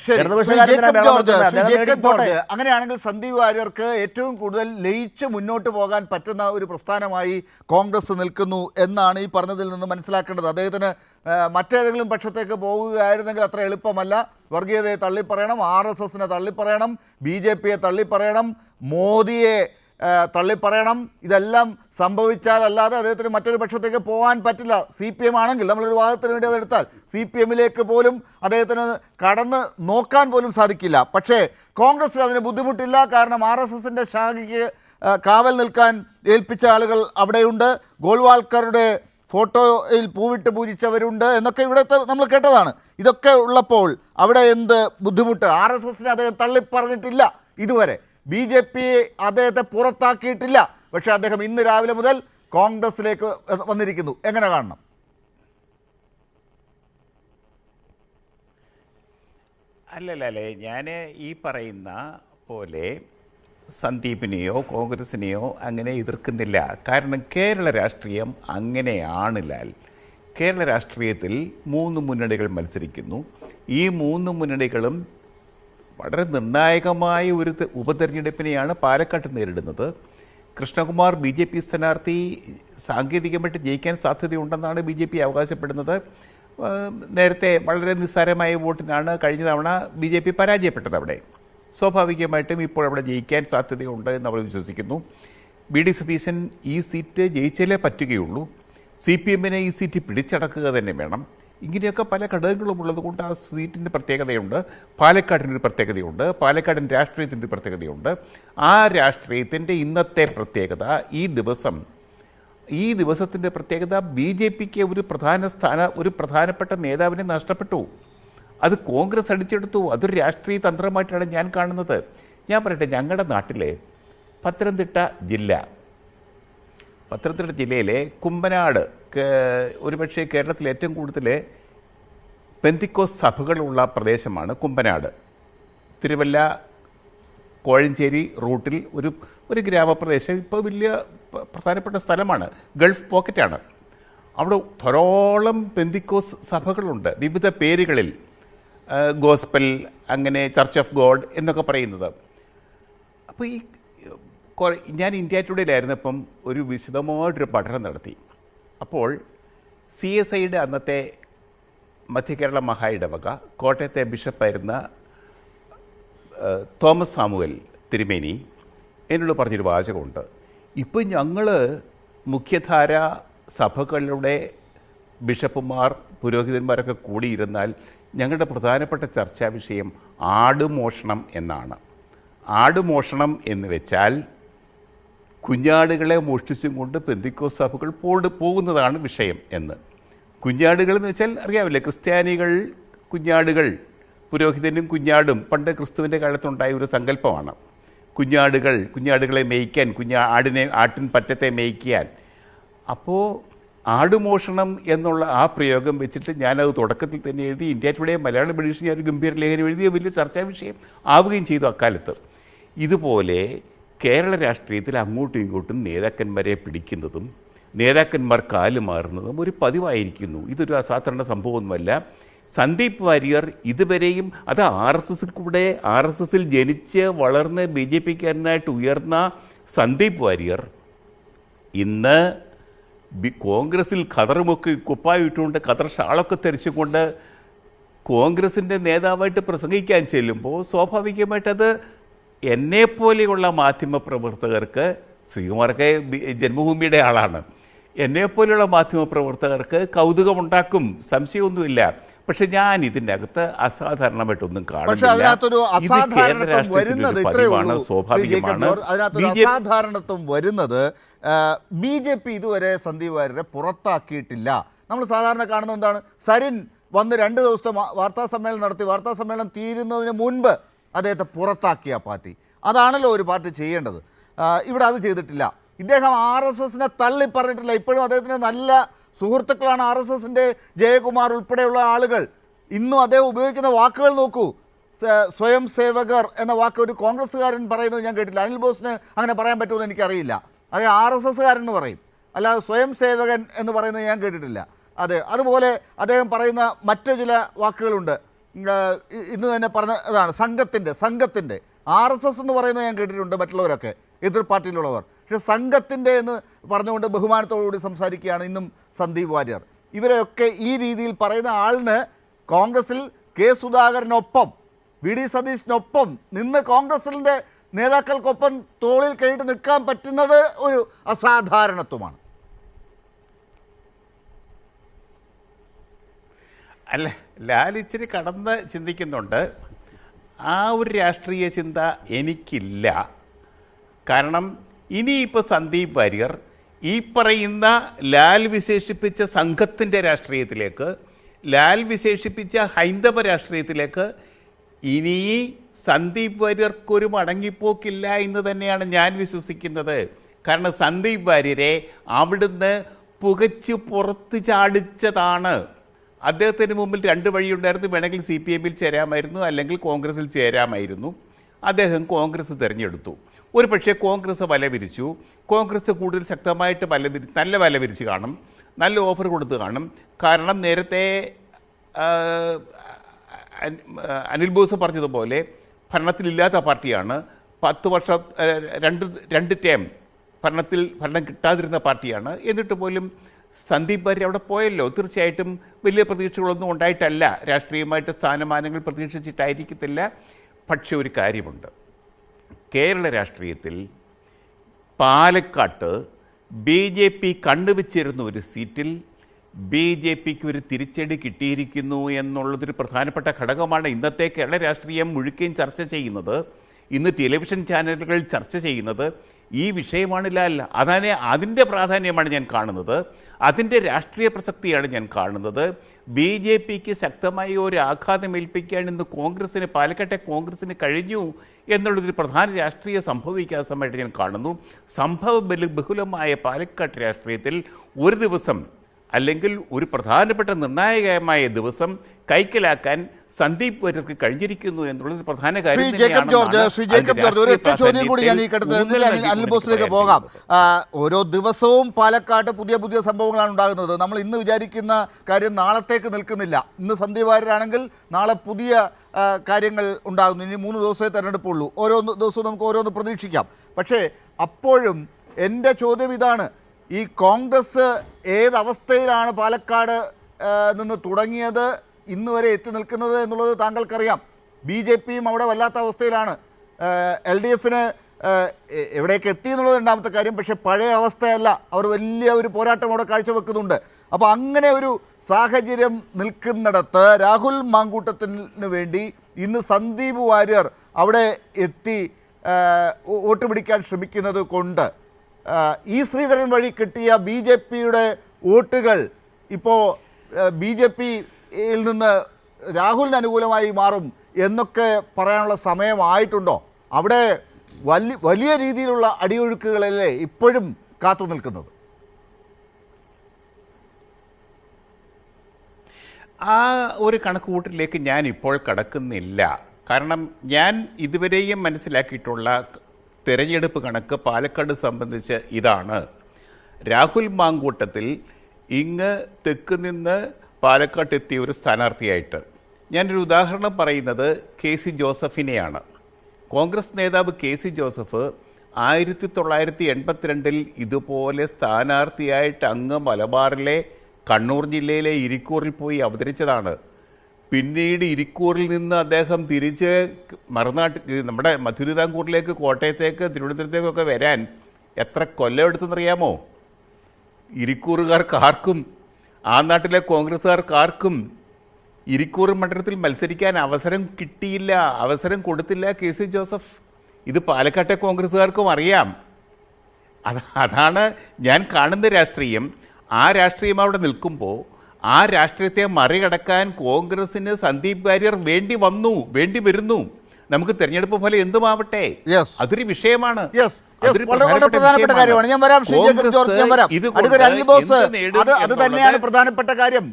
ശരി, Shri Jacob George, അങ്ങനെയാണെങ്കിൽ സന്ദീപ് വാര്യർക്ക് ഏറ്റവും കൂടുതൽ ലയിച്ച് മുന്നോട്ട് പോകാൻ പറ്റുന്ന ഒരു പ്രസ്ഥാനമായി കോൺഗ്രസ് നിൽക്കുന്നു എന്നാണ് ഈ പറഞ്ഞതിൽ നിന്ന് മനസ്സിലാക്കേണ്ടത്. അദ്ദേഹത്തിന് മറ്റേതെങ്കിലും പക്ഷത്തേക്ക് പോവുകയായിരുന്നെങ്കിൽ അത്ര എളുപ്പമല്ല. വർഗീയതയെ തള്ളിപ്പറയണം, RSSനെ തള്ളിപ്പറയണം, BJPയെ തള്ളിപ്പറയണം, മോദിയെ തള്ളിപ്പറയണം. ഇതെല്ലാം സംഭവിച്ചാലല്ലാതെ അദ്ദേഹത്തിന് മറ്റൊരു പക്ഷത്തേക്ക് പോകാൻ പറ്റില്ല. CPM ആണെങ്കിൽ നമ്മളൊരു വാദത്തിന് വേണ്ടി അതെടുത്താൽ CPMലേക്ക് പോലും അദ്ദേഹത്തിന് കടന്ന് നോക്കാൻ പോലും സാധിക്കില്ല. പക്ഷേ കോൺഗ്രസ്സിൽ അതിന് ബുദ്ധിമുട്ടില്ല. കാരണം RSSൻ്റെ ശാഖയ്ക്ക് കാവൽ നിൽക്കാൻ ഏൽപ്പിച്ച ആളുകൾ അവിടെയുണ്ട്. ഗോൾവാൾക്കറുടെ ഫോട്ടോയിൽ പൂവിട്ട് പൂജിച്ചവരുണ്ട് എന്നൊക്കെ ഇവിടുത്തെ നമ്മൾ കേട്ടതാണ്. ഇതൊക്കെ ഉള്ളപ്പോൾ അവിടെ എന്ത് ബുദ്ധിമുട്ട്? RSSനെ അദ്ദേഹം തള്ളിപ്പറഞ്ഞിട്ടില്ല ഇതുവരെ. BJP അദ്ദേഹത്തെ പുറത്താക്കിയിട്ടില്ല. പക്ഷേ അദ്ദേഹം ഇന്ന് രാവിലെ മുതൽ കോൺഗ്രസിലേക്ക് വന്നിരിക്കുന്നു. എങ്ങനെ കാണണം? അല്ലല്ലേ, ഞാൻ ഈ പറയുന്ന പോലെ സന്ദീപിനെയോ കോൺഗ്രസിനെയോ അങ്ങനെ എതിർക്കുന്നില്ല. കാരണം കേരള രാഷ്ട്രീയം അങ്ങനെയാണ് ലാൽ. കേരള രാഷ്ട്രീയത്തിൽ 3 മുന്നണികൾ മത്സരിക്കുന്നു. ഈ 3 മുന്നണികളും വളരെ നിർണായകമായ ഒരു ഉപതെരഞ്ഞെടുപ്പിനെയാണ് പാലക്കാട്ട് നേരിടുന്നത്. കൃഷ്ണകുമാർ BJP സ്ഥാനാർത്ഥി സാങ്കേതികമായിട്ട് ജയിക്കാൻ സാധ്യതയുണ്ടെന്നാണ് BJP അവകാശപ്പെടുന്നത്. നേരത്തെ വളരെ നിസ്സാരമായ വോട്ടിനാണ് കഴിഞ്ഞ തവണ BJP പരാജയപ്പെട്ടത്. അവിടെ സ്വാഭാവികമായിട്ടും ഇപ്പോൾ അവിടെ ജയിക്കാൻ സാധ്യതയുണ്ട് എന്ന് അവർ വിശ്വസിക്കുന്നു. BD സതീശൻ ഈ സീറ്റ് ജയിച്ചാലേ പറ്റുകയുള്ളൂ. CPMനെ ഈ സീറ്റ് പിടിച്ചടക്കുക തന്നെ വേണം. ഇങ്ങനെയൊക്കെ പല ഘടകങ്ങളും ഉള്ളതുകൊണ്ട് ആ സീറ്റിൻ്റെ പ്രത്യേകതയുണ്ട്. പാലക്കാടിൻ്റെ ഒരു പ്രത്യേകതയുണ്ട്. പാലക്കാടിൻ്റെ രാഷ്ട്രീയത്തിൻ്റെ പ്രത്യേകതയുണ്ട്. ആ രാഷ്ട്രീയത്തിൻ്റെ ഇന്നത്തെ പ്രത്യേകത ഈ ദിവസത്തിൻ്റെ പ്രത്യേകത BJPക്ക് ഒരു പ്രധാനപ്പെട്ട നേതാവിനെ നഷ്ടപ്പെട്ടു. അത് കോൺഗ്രസ് അടിച്ചെടുത്തു. അതൊരു രാഷ്ട്രീയ തന്ത്രമായിട്ടാണ് ഞാൻ കാണുന്നത്. ഞാൻ പറയട്ടെ, ഞങ്ങളുടെ നാട്ടിലെ പത്തനംതിട്ട ജില്ലയിലെ കുമ്പനാട് ഒരുപക്ഷെ കേരളത്തിലെ ഏറ്റവും കൂടുതൽ പെന്തിക്കോസ് സഭകളുള്ള പ്രദേശമാണ് കുമ്പനാട്. തിരുവല്ല കോഴഞ്ചേരി റൂട്ടിൽ ഒരു ഗ്രാമപ്രദേശം. ഇപ്പോൾ വലിയ പ്രധാനപ്പെട്ട സ്ഥലമാണ്, ഗൾഫ് പോക്കറ്റാണ്. അവിടെ ധാരാളം പെന്തിക്കോസ് സഭകളുണ്ട് വിവിധ പേരുകളിൽ. ഗോസ്പൽ, അങ്ങനെ ചർച്ച് ഓഫ് ഗോഡ് എന്നൊക്കെ പറയുന്നത്. അപ്പോൾ ഞാൻ ഇന്ത്യ ടുഡേയിലായിരുന്നപ്പം ഒരു വിശദമായിട്ടൊരു പഠനം നടത്തി. അപ്പോൾ CSIയുടെ അന്നത്തെ മധ്യകേരള മഹാ ഇടവക കോട്ടയത്തെ ബിഷപ്പായിരുന്ന തോമസ് സാമുവൽ തിരുമേനി എന്നോട് പറഞ്ഞൊരു വാചകമുണ്ട്. ഇപ്പോൾ ഞങ്ങൾ മുഖ്യധാര സഭകളുടെ ബിഷപ്പുമാർ പുരോഹിതന്മാരൊക്കെ കൂടിയിരുന്നാൽ ഞങ്ങളുടെ പ്രധാനപ്പെട്ട ചർച്ചാ വിഷയം ആടുമോഷണം എന്നാണ്. ആടുമോഷണം എന്ന് വെച്ചാൽ കുഞ്ഞാടുകളെ മോഷ്ടിച്ചും കൊണ്ട് പെന്തിക്കോസ് സഭകൾ പോകുന്നതാണ് വിഷയം എന്ന്. കുഞ്ഞാടുകൾ എന്ന് വെച്ചാൽ അറിയാവില്ലേ, ക്രിസ്ത്യാനികൾ കുഞ്ഞാടുകൾ, പുരോഹിതനും കുഞ്ഞാടും പണ്ട് ക്രിസ്തുവിൻ്റെ കാലത്തുണ്ടായ ഒരു സങ്കല്പമാണ്. കുഞ്ഞാടുകളെ മേയ്ക്കാൻ, ആട്ടിൻ പറ്റത്തെ മേയ്ക്കാൻ. അപ്പോൾ ആടുമോഷണം എന്നുള്ള ആ പ്രയോഗം വെച്ചിട്ട് ഞാനത് തുടക്കത്തിൽ തന്നെ എഴുതി. ഇന്ത്യ ടുഡേ മലയാളം എഡിഷൻ ഞാനൊരു ഗംഭീര ലേഖനം എഴുതിയ വലിയ ചർച്ചാ വിഷയം ആവുകയും ചെയ്തു അക്കാലത്ത്. ഇതുപോലെ കേരള രാഷ്ട്രീയത്തിൽ അങ്ങോട്ടും ഇങ്ങോട്ടും നേതാക്കന്മാരെ പിടിക്കുന്നതും നേതാക്കന്മാർ കാലുമാറുന്നതും ഒരു പതിവായിരിക്കുന്നു. ഇതൊരു അസാധാരണ സംഭവമൊന്നുമല്ല. സന്ദീപ് വാര്യർ ഇതുവരെയും അത് RSSൽ ജനിച്ച് വളർന്ന് BJPക്കാരനായിട്ട് ഉയർന്ന സന്ദീപ് വാര്യർ ഇന്ന് കോൺഗ്രസിൽ ഖദറുമൊക്കെ കുപ്പായിട്ടുകൊണ്ട് ഖദർ ഷാളൊക്കെ ധരിച്ചുകൊണ്ട് കോൺഗ്രസിൻ്റെ നേതാവായിട്ട് പ്രസംഗിക്കാൻ ചെല്ലുമ്പോൾ സ്വാഭാവികമായിട്ടത് എന്നെപ്പോലെയുള്ള മാധ്യമപ്രവർത്തകർക്ക്, ശ്രീകുമാറൊക്കെ ജന്മഭൂമിയുടെ ആളാണ്, എന്നെപ്പോലെയുള്ള മാധ്യമപ്രവർത്തകർക്ക് കൗതുകമുണ്ടാക്കും, സംശയമൊന്നുമില്ല. പക്ഷെ ഞാൻ ഇതിൻ്റെ അകത്ത് അസാധാരണമായിട്ടൊന്നും കാണുന്നില്ല. അസാധാരണത്വം വരുന്നത് BJP ഇതുവരെ സന്ദീപ് വാര്യരെ പുറത്താക്കിയിട്ടില്ല. നമ്മൾ സാധാരണ കാണുന്നത് എന്താണ്? സരിൻ വന്ന് 2 ദിവസത്തെ വാർത്താ സമ്മേളനം നടത്തി. വാർത്താ സമ്മേളനം തീരുന്നതിന് മുൻപ് അദ്ദേഹത്തെ പുറത്താക്കിയ പാർട്ടി. അതാണല്ലോ ഒരു പാർട്ടി ചെയ്യേണ്ടത്. ഇവിടെ അത് ചെയ്തിട്ടില്ല. ഇദ്ദേഹം RSSനെ തള്ളിപ്പറഞ്ഞിട്ടില്ല. ഇപ്പോഴും അദ്ദേഹത്തിന് നല്ല സുഹൃത്തുക്കളാണ് RSSൻ്റെ ജയകുമാർ ഉൾപ്പെടെയുള്ള ആളുകൾ. ഇന്നും അദ്ദേഹം ഉപയോഗിക്കുന്ന വാക്കുകൾ നോക്കൂ. സ്വയം സേവകർ എന്ന വാക്ക് ഒരു കോൺഗ്രസ്സുകാരൻ പറയുന്നത് ഞാൻ കേട്ടില്ല. അനിൽ ബോസിന് അങ്ങനെ പറയാൻ പറ്റുമെന്ന് എനിക്കറിയില്ല. അതേ RSSകാരൻ എന്ന് പറയും, അല്ലാതെ സ്വയം സേവകൻ എന്ന് പറയുന്നത് ഞാൻ കേട്ടിട്ടില്ല. അതുപോലെ അദ്ദേഹം പറയുന്ന മറ്റു ചില വാക്കുകളുണ്ട്. ഇന്ന് തന്നെ പറഞ്ഞതാണ് സംഘത്തിൻ്റെ RSS എന്ന് പറയുന്നത് ഞാൻ കേട്ടിട്ടുണ്ട്, മറ്റുള്ളവരൊക്കെ എതിർ പാർട്ടിയിലുള്ളവർ. പക്ഷേ സംഘത്തിൻ്റെ എന്ന് പറഞ്ഞുകൊണ്ട് ബഹുമാനത്തോടുകൂടി സംസാരിക്കുകയാണ് ഇന്നും സന്ദീപ് വാര്യർ. ഇവരെയൊക്കെ ഈ രീതിയിൽ പറയുന്ന ആളിന് കോൺഗ്രസിൽ കെ സുധാകരനൊപ്പം VD സതീശിനൊപ്പം നിന്ന് കോൺഗ്രസിൻ്റെ നേതാക്കൾക്കൊപ്പം തോളിൽ കൈയിട്ട് നിൽക്കാൻ പറ്റുന്നത് ഒരു അസാധാരണത്വമാണ്. അല്ല, ലാൽ ഇച്ചിരി കടന്ന് ചിന്തിക്കുന്നുണ്ട്. ആ ഒരു രാഷ്ട്രീയ ചിന്ത എനിക്കില്ല. കാരണം ഇനിയിപ്പോൾ സന്ദീപ് വാര്യർ ഈ പറയുന്ന ലാൽ വിശേഷിപ്പിച്ച സംഘത്തിൻ്റെ രാഷ്ട്രീയത്തിലേക്ക്, ലാൽ വിശേഷിപ്പിച്ച ഹൈന്ദവ രാഷ്ട്രീയത്തിലേക്ക് ഇനി സന്ദീപ് വാര്യർക്കൊരു മടങ്ങിപ്പോക്കില്ല എന്ന് തന്നെയാണ് ഞാൻ വിശ്വസിക്കുന്നത്. കാരണം സന്ദീപ് വാര്യരെ അവിടുന്ന് പുകച്ച് പുറത്ത് ചാടിച്ചതാണ്. അദ്ദേഹത്തിന് മുമ്പിൽ രണ്ട് വഴിയുണ്ടായിരുന്നു. വേണമെങ്കിൽ CPM ചേരാമായിരുന്നു, അല്ലെങ്കിൽ കോൺഗ്രസിൽ ചേരാമായിരുന്നു. അദ്ദേഹം കോൺഗ്രസ് തിരഞ്ഞെടുത്തു. ഒരു പക്ഷേ കോൺഗ്രസ് വല വിരിച്ചു. കോൺഗ്രസ് കൂടുതൽ ശക്തമായിട്ട് നല്ല വല വിരിച്ച് കാണും, നല്ല ഓഫർ കൊടുത്ത് കാണും. കാരണം നേരത്തെ അനിൽ ബോസ് പറഞ്ഞതുപോലെ ഭരണത്തിലില്ലാത്ത പാർട്ടിയാണ്. 10 വർഷം രണ്ട് ടേം ഭരണം കിട്ടാതിരുന്ന പാർട്ടിയാണ്. എന്നിട്ട് പോലും സന്ദീപ് വാര്യർ അവിടെ പോയല്ലോ. തീർച്ചയായിട്ടും വലിയ പ്രതീക്ഷകളൊന്നും ഉണ്ടായിട്ടല്ല, രാഷ്ട്രീയമായിട്ട് സ്ഥാനമാനങ്ങൾ പ്രതീക്ഷിച്ചിട്ടായിരിക്കത്തില്ല. പക്ഷെ ഒരു കാര്യമുണ്ട്, കേരള രാഷ്ട്രീയത്തിൽ പാലക്കാട്ട് BJP കണ്ടുവച്ചിരുന്ന ഒരു സീറ്റിൽ BJPക്ക് ഒരു തിരിച്ചടി കിട്ടിയിരിക്കുന്നു എന്നുള്ളതൊരു പ്രധാനപ്പെട്ട ഘടകമാണ്. ഇന്നത്തെ കേരള രാഷ്ട്രീയം മുഴുക്കയും ചർച്ച ചെയ്യുന്നത്, ഇന്ന് ടെലിവിഷൻ ചാനലുകൾ ചർച്ച ചെയ്യുന്നത് ഈ വിഷയമാണ്. ലാൽ അതിൻ്റെ പ്രാധാന്യമാണ് ഞാൻ കാണുന്നത്, അതിൻ്റെ രാഷ്ട്രീയ പ്രസക്തിയാണ് ഞാൻ കാണുന്നത്. BJPക്ക് ശക്തമായ ഒരു ആഘാതമേൽപ്പിക്കാൻ ഇന്ന് പാലക്കാട്ടെ കോൺഗ്രസിന് കഴിഞ്ഞു എന്നുള്ളതൊരു പ്രധാന രാഷ്ട്രീയ സംഭവവികാസമായിട്ട് ഞാൻ കാണുന്നു. ബഹുലമായ പാലക്കാട് രാഷ്ട്രീയത്തിൽ ഒരു ദിവസം, അല്ലെങ്കിൽ ഒരു പ്രധാനപ്പെട്ട നിർണായകമായ ദിവസം കൈക്കലാക്കാൻ സന്ദീപ് വാര്യർക്ക് കഴിഞ്ഞിരിക്കുന്നു എന്നുള്ളത് പ്രധാന കാര്യം. ശ്രീ ജേക്കബ് ജോർജ്, ഒരൊറ്റ ചോദ്യം കൂടി ഞാൻ ഈ അനിൽ ബോസിലേക്ക് പോകാം. ഓരോ ദിവസവും പാലക്കാട് പുതിയ പുതിയ സംഭവങ്ങളാണ് ഉണ്ടാകുന്നത്. നമ്മൾ ഇന്ന് വിചാരിക്കുന്ന കാര്യം നാളത്തേക്ക് നിൽക്കുന്നില്ല. ഇന്ന് സന്ദീപ് വാര്യരാണെങ്കിൽ നാളെ പുതിയ കാര്യങ്ങൾ ഉണ്ടാകുന്നു. ഇനി 3 ദിവസമേ തെരഞ്ഞെടുപ്പുള്ളൂ. ഓരോ ദിവസവും നമുക്ക് ഓരോന്ന് പ്രതീക്ഷിക്കാം. പക്ഷേ അപ്പോഴും എൻ്റെ ചോദ്യം ഇതാണ്, ഈ കോൺഗ്രസ് ഏതവസ്ഥയിലാണ് പാലക്കാട് നിന്ന് തുടങ്ങിയത് ഇന്ന് വരെ എത്തി നിൽക്കുന്നത് എന്നുള്ളത് താങ്കൾക്കറിയാം. BJPയും അവിടെ വല്ലാത്ത അവസ്ഥയിലാണ്. LDFന് എവിടേക്ക് എത്തി എന്നുള്ളത് രണ്ടാമത്തെ കാര്യം. പക്ഷേ പഴയ അവസ്ഥയല്ല, അവർ വലിയ ഒരു പോരാട്ടം അവിടെ കാഴ്ചവെക്കുന്നുണ്ട്. അപ്പോൾ അങ്ങനെ ഒരു സാഹചര്യം നിൽക്കുന്നിടത്ത് രാഹുൽ മാങ്കൂട്ടത്തിന് വേണ്ടി ഇന്ന് സന്ദീപ് വാര്യർ അവിടെ എത്തി വോട്ട് പിടിക്കാൻ ശ്രമിക്കുന്നത് കൊണ്ട് ഈ ശ്രീധരൻ വഴി കിട്ടിയ BJPയുടെ വോട്ടുകൾ ഇപ്പോൾ BJPയിൽ നിന്ന് രാഹുലിന് അനുകൂലമായി മാറും എന്നൊക്കെ പറയാനുള്ള സമയമായിട്ടുണ്ടോ? അവിടെ വലിയ രീതിയിലുള്ള അടിയൊഴുക്കുകളല്ലേ ഇപ്പോഴും കാത്തു നിൽക്കുന്നത്? ആ ഒരു കണക്കുകൂട്ടലിലേക്ക് ഞാൻ ഇപ്പോൾ കടക്കുന്നില്ല. കാരണം ഞാൻ ഇതുവരെയും മനസ്സിലാക്കിയിട്ടുള്ള തിരഞ്ഞെടുപ്പ് കണക്ക് പാലക്കാട് സംബന്ധിച്ച് ഇതാണ്. രാഹുൽ മാങ്കൂട്ടത്തിൽ ഇങ്ങ് തെക്ക് നിന്ന് പാലക്കാട്ടെത്തിയ ഒരു സ്ഥാനാർത്ഥിയായിട്ട് ഞാനൊരു ഉദാഹരണം പറയുന്നത് KC ജോസഫിനെയാണ്. കോൺഗ്രസ് നേതാവ് KC ജോസഫ് 1982 ഇതുപോലെ സ്ഥാനാർത്ഥിയായിട്ട് അങ്ങ് മലബാറിലെ കണ്ണൂർ ജില്ലയിലെ ഇരിക്കൂറിൽ പോയി അവതരിച്ചതാണ്. പിന്നീട് ഇരിക്കൂറിൽ നിന്ന് അദ്ദേഹം തിരിച്ച് നമ്മുടെ മധുരിതാംകൂറിലേക്ക്, കോട്ടയത്തേക്ക്, തിരുവനന്തപുരത്തേക്കൊക്കെ വരാൻ എത്ര കൊല്ലം എടുത്തെന്നറിയാമോ? ഇരിക്കൂറുകാർക്ക് ആർക്കും, ആ നാട്ടിലെ കോൺഗ്രസ്സുകാർക്ക് ആർക്കും ഇരിക്കൂർ മണ്ഡലത്തിൽ മത്സരിക്കാൻ അവസരം കിട്ടിയില്ല, അവസരം കൊടുത്തില്ല KC ജോസഫ്. ഇത് പാലക്കാട്ടെ കോൺഗ്രസ്സുകാർക്കും അറിയാം. അതാണ് ഞാൻ കാണുന്ന രാഷ്ട്രീയം. ആ രാഷ്ട്രീയം അവിടെ നിൽക്കുമ്പോൾ ആ രാഷ്ട്രീയത്തെ മറികടക്കാൻ കോൺഗ്രസിന് സന്ദീപ് വാര്യർ വേണ്ടി വരുന്നു. നമുക്ക് തെരഞ്ഞെടുപ്പ് ഫലം എന്തുമാവട്ടെ, അതൊരു വിഷയമാണ്. പ്രധാനപ്പെട്ട കാര്യമാണ്. ഞാൻ വരാം ശ്രീ ജേക്കബ് ജോർജ്, ഞാൻ വരാം. അത് തന്നെയാണ് പ്രധാനപ്പെട്ട കാര്യം.